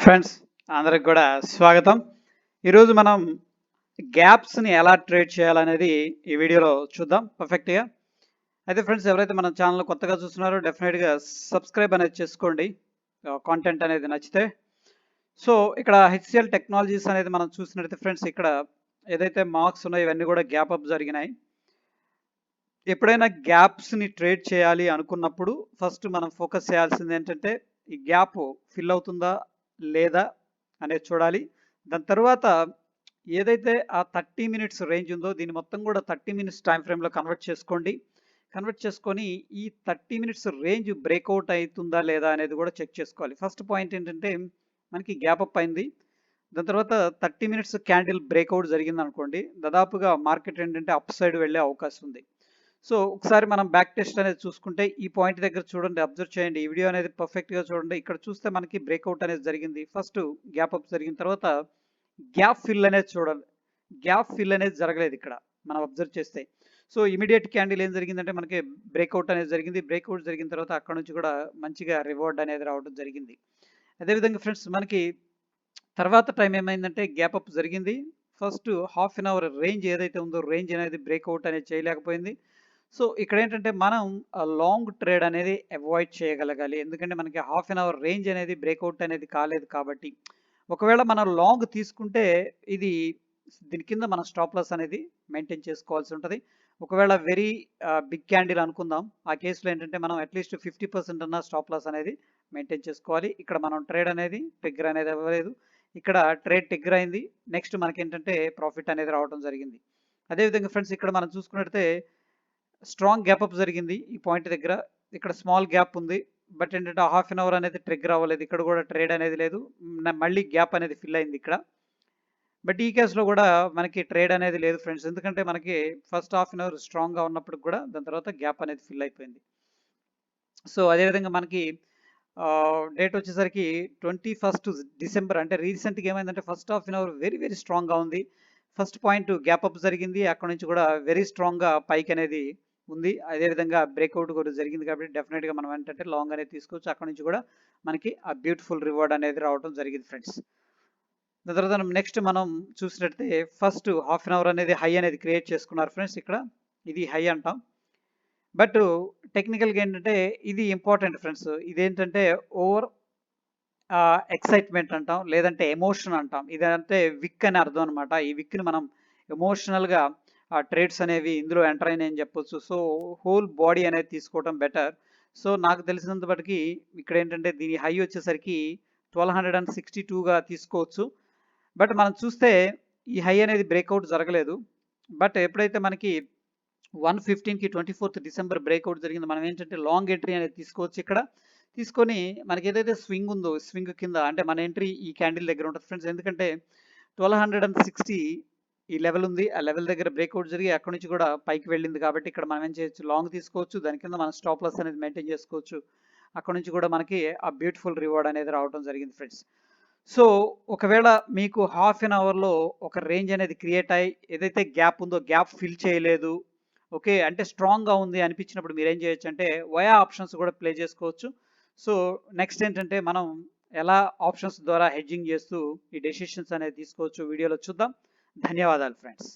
Friends అందరికి కూడా స్వాగతం. ఈరోజు మనం గ్యాప్స్ని ఎలా ట్రేడ్ చేయాలనేది ఈ వీడియోలో చూద్దాం పర్ఫెక్ట్గా. అయితే ఫ్రెండ్స్, ఎవరైతే మన ఛానల్ కొత్తగా చూస్తున్నారో డెఫినెట్గా సబ్స్క్రైబ్ అనేది చేసుకోండి కాంటెంట్ అనేది నచ్చితే. సో ఇక్కడ హెచ్సిఎల్ టెక్నాలజీస్ అనేది మనం చూసినట్లయితే ఫ్రెండ్స్, ఇక్కడ ఏదైతే మార్క్స్ ఉన్నాయో ఇవన్నీ కూడా గ్యాప్ అప్ జరిగినాయి. ఎప్పుడైనా గ్యాప్స్ని ట్రేడ్ చేయాలి అనుకున్నప్పుడు ఫస్ట్ మనం ఫోకస్ చేయాల్సింది ఏంటంటే ఈ గ్యాప్ ఫిల్ అవుతుందా లేదా అనేది చూడాలి. దాని తర్వాత ఏదైతే ఆ 30 మినిట్స్ రేంజ్ ఉందో దీన్ని మొత్తం కూడా 30 మినిట్స్ టైం ఫ్రేమ్లో కన్వర్ట్ చేసుకోండి. కన్వర్ట్ చేసుకొని ఈ 30 మినిట్స్ రేంజ్ బ్రేక్అవుట్ అవుతుందా లేదా అనేది కూడా చెక్ చేసుకోవాలి. ఫస్ట్ పాయింట్ ఏంటంటే మనకి గ్యాప్ అప్ అయింది, దాని తర్వాత 30 మినిట్స్ క్యాండిల్ బ్రేక్అవుట్ జరిగింది అనుకోండి, దాదాపుగా మార్కెట్ ఏంటంటే అప్ సైడ్ వెళ్ళే అవకాశం ఉంది. సో ఒకసారి మనం బ్యాక్ టెస్ట్ అనేది చూసుకుంటే ఈ పాయింట్ దగ్గర చూడండి, అబ్జర్వ్ చేయండి, ఈ వీడియో అనేది పర్ఫెక్ట్గా చూడండి. ఇక్కడ చూస్తే మనకి బ్రేక్అవుట్ అనేది జరిగింది, ఫస్ట్ గ్యాప్ అప్ జరిగిన తర్వాత గ్యాప్ ఫిల్ అనేది చూడాలి. గ్యాప్ ఫిల్ అనేది జరగలేదు ఇక్కడ మనం అబ్జర్వ్ చేస్తే. సో ఇమీడియట్ క్యాండిల్ ఏం జరిగిందంటే మనకి బ్రేక్అవుట్ అనేది జరిగింది. బ్రేక్అవుట్ జరిగిన తర్వాత అక్కడ నుంచి కూడా మంచిగా రివార్డ్ అనేది రావడం జరిగింది. అదేవిధంగా ఫ్రెండ్స్, మనకి తర్వాత టైం ఏమైందంటే గ్యాప్ అప్ జరిగింది. First half an hour range ఏదైతే ఉందో రేంజ్ అనేది బ్రేక్అవుట్ అనేది చేయలేకపోయింది. సో ఇక్కడ ఏంటంటే మనం లాంగ్ ట్రేడ్ అనేది అవాయిడ్ చేయగలగాలి, ఎందుకంటే మనకి హాఫ్ అన్ అవర్ రేంజ్ అనేది బ్రేక్అవుట్ అనేది కాలేదు కాబట్టి. ఒకవేళ మనం లాంగ్ తీసుకుంటే ఇది దీని కింద మనం స్టాప్ లాస్ అనేది మెయింటైన్ చేసుకోవాల్సి ఉంటుంది. ఒకవేళ వెరీ బిగ్ క్యాండిల్ అనుకుందాం, ఆ కేసులో ఏంటంటే మనం అట్లీస్ట్ 50% అన్న స్టాప్ లాస్ అనేది మెయింటైన్ చేసుకోవాలి. ఇక్కడ మనం ట్రేడ్ అనేది ట్రిగ్గర్ అనేది అవ్వలేదు, ఇక్కడ ట్రేడ్ ట్రిగ్గర్ అయింది. నెక్స్ట్ మనకి ఏంటంటే ప్రాఫిట్ అనేది రావడం జరిగింది. అదేవిధంగా ఫ్రెండ్స్, ఇక్కడ మనం చూసుకున్నట్లయితే స్ట్రాంగ్ గ్యాప్ అప్ జరిగింది ఈ పాయింట్ దగ్గర. ఇక్కడ స్మాల్ గ్యాప్ ఉంది, బట్ ఏంటంటే హాఫ్ అన్ అవర్ అనేది ట్రిగ్గర్ అవ్వలేదు, ఇక్కడ కూడా ట్రేడ్ అనేది లేదు, మళ్ళీ గ్యాప్ అనేది ఫిల్ అయింది ఇక్కడ. బట్ ఈ కేసులో కూడా మనకి ట్రేడ్ అనేది లేదు ఫ్రెండ్స్, ఎందుకంటే మనకి ఫస్ట్ హాఫ్ అన్ అవర్ స్ట్రాంగ్గా ఉన్నప్పుడు కూడా దాని తర్వాత గ్యాప్ అనేది ఫిల్ అయిపోయింది. సో అదేవిధంగా మనకి డేట్ వచ్చేసరికి 21 డిసెంబర్, అంటే రీసెంట్గా ఏమైందంటే first half an hour very very స్ట్రాంగ్గా ఉంది. ఫస్ట్ పాయింట్ గ్యాప్ అప్ జరిగింది, అక్కడ నుంచి కూడా వెరీ స్ట్రాంగ్గా పైకి అనేది ఉంది. అదేవిధంగా బ్రేక్అవుట్ కూడా జరిగింది కాబట్టి డెఫినెట్గా మనం ఏంటంటే లాంగ్ అనేది తీసుకోవచ్చు. అక్కడ నుంచి కూడా మనకి ఆ బ్యూటిఫుల్ రివార్డ్ అనేది రావడం జరిగింది ఫ్రెండ్స్. దాని తర్వాత నెక్స్ట్ మనం చూసినట్లయితే ఫస్ట్ హాఫ్ అన్ అవర్ అనేది హై అనేది క్రియేట్ చేసుకున్నారు ఫ్రెండ్స్. ఇక్కడ ఇది హై అంటాం, బట్ టెక్నికల్గా ఏంటంటే ఇది ఇంపార్టెంట్ ఫ్రెండ్స్. ఇదేంటంటే ఓవర్ ఎక్సైట్మెంట్ అంటాం, లేదంటే ఎమోషన్ అంటాం. ఇదంటే విక్ అని అర్థం అనమాట. ఈ విక్ని మనం ఎమోషనల్గా ట్రేడ్స్ అనేవి ఇందులో ఎంటర్ అయినాయని చెప్పొచ్చు. సో హోల్ బాడీ అనేది తీసుకోవడం బెటర్. సో నాకు తెలిసినంత బట్టికి ఇక్కడ ఏంటంటే దీని హై వచ్చేసరికి 1262గా తీసుకోవచ్చు. బట్ మనం చూస్తే ఈ హై అనేది బ్రేక్అవుట్ జరగలేదు. బట్ ఎప్పుడైతే మనకి 115కి 24 డిసెంబర్ బ్రేక్అవుట్ జరిగిందో మనం ఏంటంటే లాంగ్ ఎంట్రీ అనేది తీసుకోవచ్చు. ఇక్కడ తీసుకొని మనకి ఏదైతే స్వింగ్ ఉందో స్వింగ్ కింద అంటే మన ఎంట్రీ ఈ క్యాండిల్ దగ్గర ఉంటుంది ఫ్రెండ్స్, ఎందుకంటే 1260 ఈ లెవెల్ ఉంది, ఆ లెవెల్ దగ్గర బ్రేక్అవుట్ జరిగి అక్కడ నుంచి కూడా పైకి వెళ్ళింది కాబట్టి ఇక్కడ మనం ఏం చేయొచ్చు, లాంగ్ తీసుకోవచ్చు. దాని కింద మనం స్టాప్ లాస్ అనేది మెయింటైన్ చేసుకోవచ్చు. అక్కడ నుంచి కూడా మనకి ఆ బ్యూటిఫుల్ రివార్డ్ అనేది రావడం జరిగింది ఫ్రెండ్స్. సో ఒకవేళ మీకు హాఫ్ అన్ అవర్లో ఒక రేంజ్ అనేది క్రియేట్ అయ్యి ఏదైతే గ్యాప్ ఉందో గ్యాప్ ఫిల్ చేయలేదు, ఓకే అంటే స్ట్రాంగ్గా ఉంది అనిపించినప్పుడు మీరు ఏం చేయొచ్చు అంటే వయా ఆప్షన్స్ కూడా ప్లే చేసుకోవచ్చు. సో నెక్స్ట్ ఏంటంటే మనం ఎలా ఆప్షన్స్ ద్వారా హెడ్జింగ్ చేస్తూ ఈ డెసిషన్స్ అనేది తీసుకోవచ్చు వీడియోలో చూద్దాం. ధన్యవాదాలు ఫ్రెండ్స్.